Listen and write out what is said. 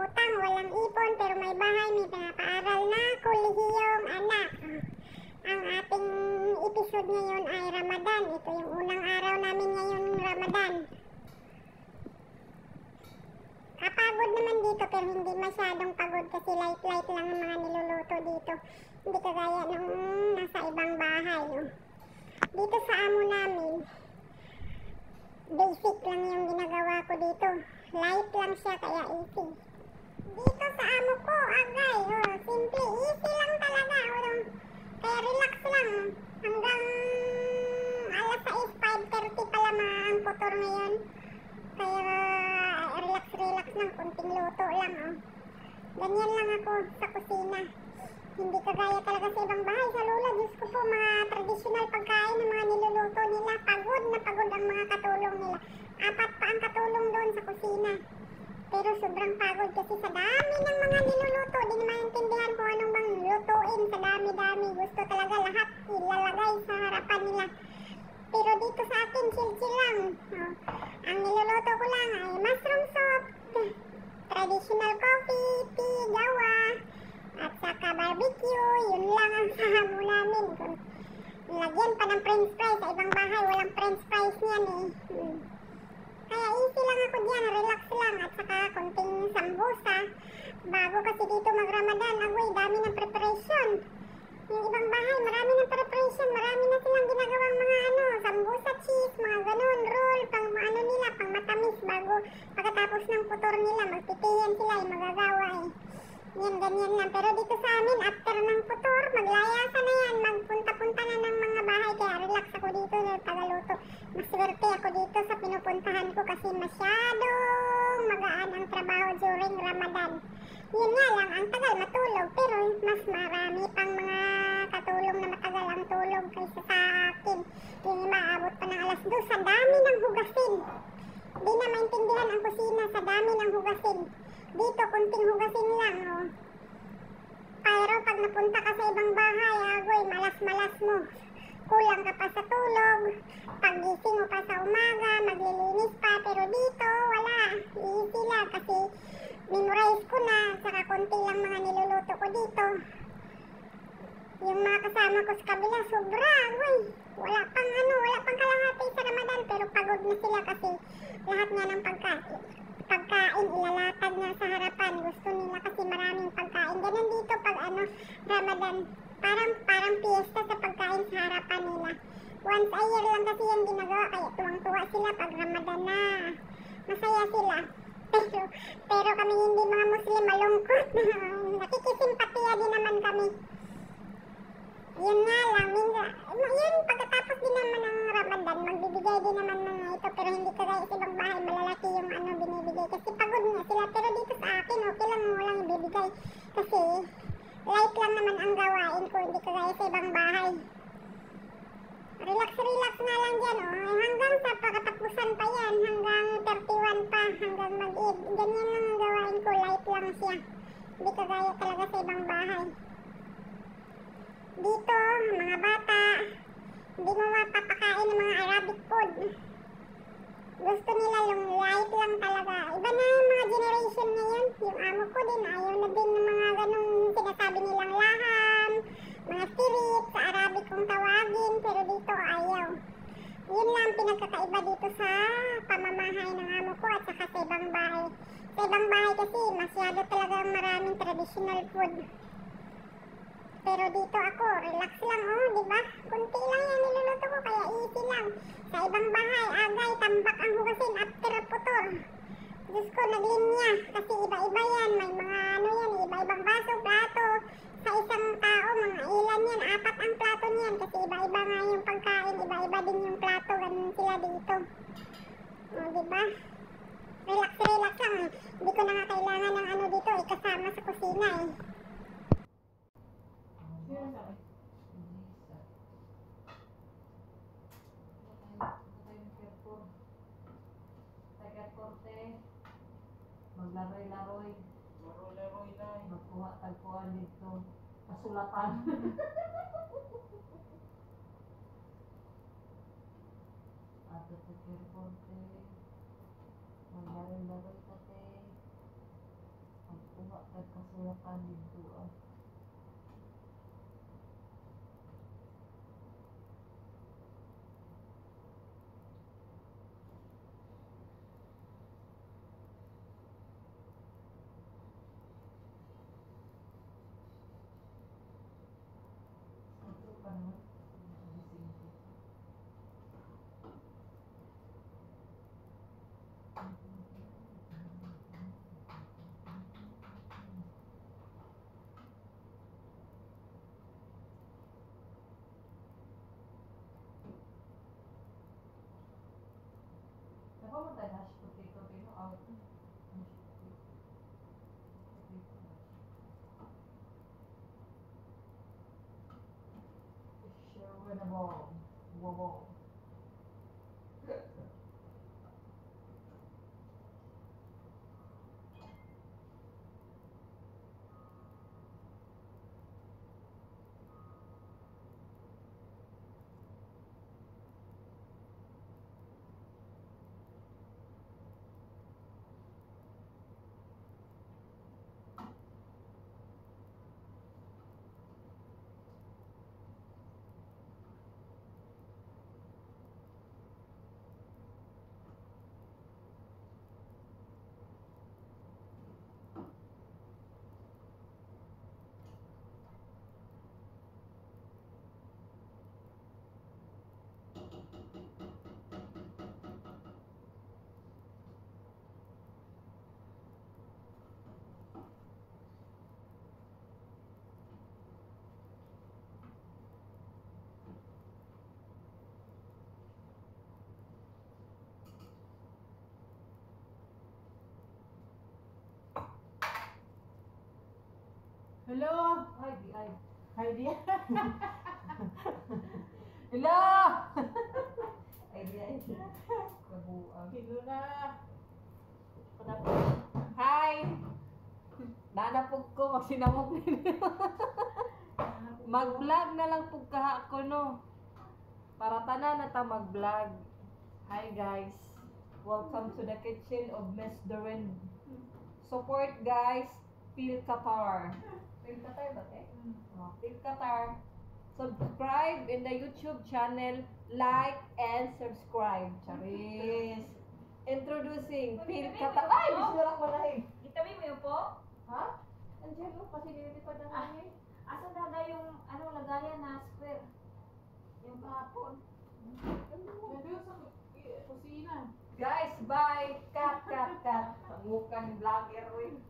utang, walang ipon, pero may bahay, may pinapaaral na kolehiyong anak. Ang ating episode ngayon ay Ramadan. Ito yung unang araw namin ngayon Ramadan. Kapagod naman dito pero hindi masyadong pagod kasi light-light lang ang mga niluluto dito. Hindi kagaya nung nasa ibang bahay. Dito sa amo namin, basic lang yung ginagawa ko dito. Light lang siya kaya easy. Dito sa amo ko, agay, simple, easy lang talaga. Kaya relax lang. Hanggang alas 6, 5:30 pala ang putor ngayon. Kaya relax lang, kunting luto lang. Ganyan lang ako sa kusina. Hindi kagaya talaga sa ibang bahay. Sa Lola, Diyos ko po, mga traditional pagkain ng mga niluluto nila. Pagod na pagod ang mga katulong nila. 4 pa ang katulong doon sa kusina. Pero sobrang pagod kasi sa dami ng mga niluluto. Di na maintindihan kung anong bang lutuin. Sa dami-dami. Gusto talaga lahat ilalagay sa harapan nila. Pero dito sa akin, chill lang. Ang niluluto ko lang ay mushroom soup, traditional coffee, tea, gawa, at saka barbecue. Yun lang ang sahamo namin. Lagyan pa ng french fries. Sa ibang bahay, walang french fries niyan eh. Kaya easy lang ako dyan, relax lang. At saka konting sambusa. Bago kasi dito mag-Ramadan, agoy, dami ng preparation. Yung ibang bahay, marami ng preparation. Marami na silang ginagawang mga sambusa, cheese, mga ganun, roll, pang ano nila, pang matamis. Bago pagkatapos ng putor nila, magpitiyan sila, magagawa eh. Yan, ganyan lang. Pero dito sa amin, after ng putor, maglayasan na yan. Magpunta-punta na ng mga bahay. Kaya relax ako dito sa tagaluto. Maswerte ako dito sa pinupuntahan ko kasi masyadong magaan ang trabaho during Ramadan. Yun nga lang, ang tagal matulog. Pero mas marami pang mga katulong na matagal ang tulog kaysa sa akin. Yung maabot pa ng alas 2. Sa dami ng hugasin. Di na maintindihan ang kusina sa dami ng hugasin. Dito, kunting hugasin lang, Pero pag napunta ka sa ibang bahay, agoy, malas-malas mo. Kulang ka pa sa tulog. Paggising mo pa sa umaga, maglilinis pa. Pero dito, wala. Easy lang kasi memorize ko na. Saka konti lang mga niluluto ko dito. Yung mga kasama ko sa kabila, sobra, agoy. Wala pang kalahati sa Ramadan. Pero pagod na sila kasi lahat nga ng pagkain ilalatag na sa harapan. Gusto nila kasi maraming pagkain. Ganun dito pag Ramadan. Parang piyesta sa pagkain sa harapan nila. Once a year lang kasi yung ginagawa. Kaya tuwang-tuwa sila pag Ramadan na. Masaya sila. Pero kami hindi mga Muslim malungkot. Nakikisimpatiya din naman kami. Yun nga lang. Yun, pagkatapos din naman ng Ramadan, magbibigay din naman ng ito. Pero hindi kagaya sa ibang bahay, malalaki yung binibigay. Kasi pagod nga sila. Pero dito sa akin, okay lang mo lang ibibigay. Kasi light lang naman ang gawain ko. Hindi kagaya sa ibang bahay. Relax na lang dyan, Hanggang sa pagkatapusan pa yan. Hanggang 31 pa. Hanggang mag-ib. Ganyan lang ang gawain ko. Light lang siya. Hindi kagaya talaga sa ibang bahay. Dito, mga bata, hindi mo mapapakain ng mga Arabic food. Gusto nila yung light lang talaga. Iba na yung mga generation ngayon. Yung amo ko din, ayaw na din ng mga ganong sinasabi nilang laham, mga spirit, sa Arabic kong tawagin, pero dito ayaw. Yun lang pinagkakaiba dito sa pamamahay ng amo ko at saka sa ibang bahay. Sa ibang bahay kasi masyado talagang maraming traditional food. Pero dito ako, relax lang, diba? Kunti lang yung niluluto ko, kaya easy lang. Sa ibang bahay, agay, tambak ang hugasin after putor. Diyos ko, naglinya. Kasi iba-iba yan. May mga iba-ibang baso, plato. Sa isang tao, mga ilan yan. 4 ang plato niyan. Kasi iba-iba nga yung pagkain. Iba-iba din yung plato. Ganun sila dito. Diba? Relax lang. Hindi ko na nga kailangan ng dito, kasama sa kusina Maglaroy-laroy. Magkuha-tagpuan dito. Kasulatan. Ato sa airport. Maglaroy-laroy kasi. Pasulatan dito ah. Ito pa naman. Gising ko. Nakamatay hash potato dito out. Sure winnable. Wobble. Hello! Ay, di ay. Heidi? Hello! Ay, di ay. Kabuang. Hello na! Hi! Nanapog ko, magsinamok ninyo. Mag-vlog na lang pug kaha ko no. Para tanan na ta mag-vlog. Hi guys. Welcome to the kitchen of Miss Doreen. Support guys. Phil Qatar. Pwede ka tayo ba, eh? Phil Qatar. Subscribe in the YouTube channel. Like and subscribe. Charis. Introducing Phil Qatar. Ay! Bisurak mo na Itabi mo yun po? Ha? Andiyan mo kasi nilipad ang hangin. Asan daga yung lagayan na square? Yung kahapon. Nandun sa kusina. Guys, bye! Cut, cut, cut. Sangukan vlogger rin.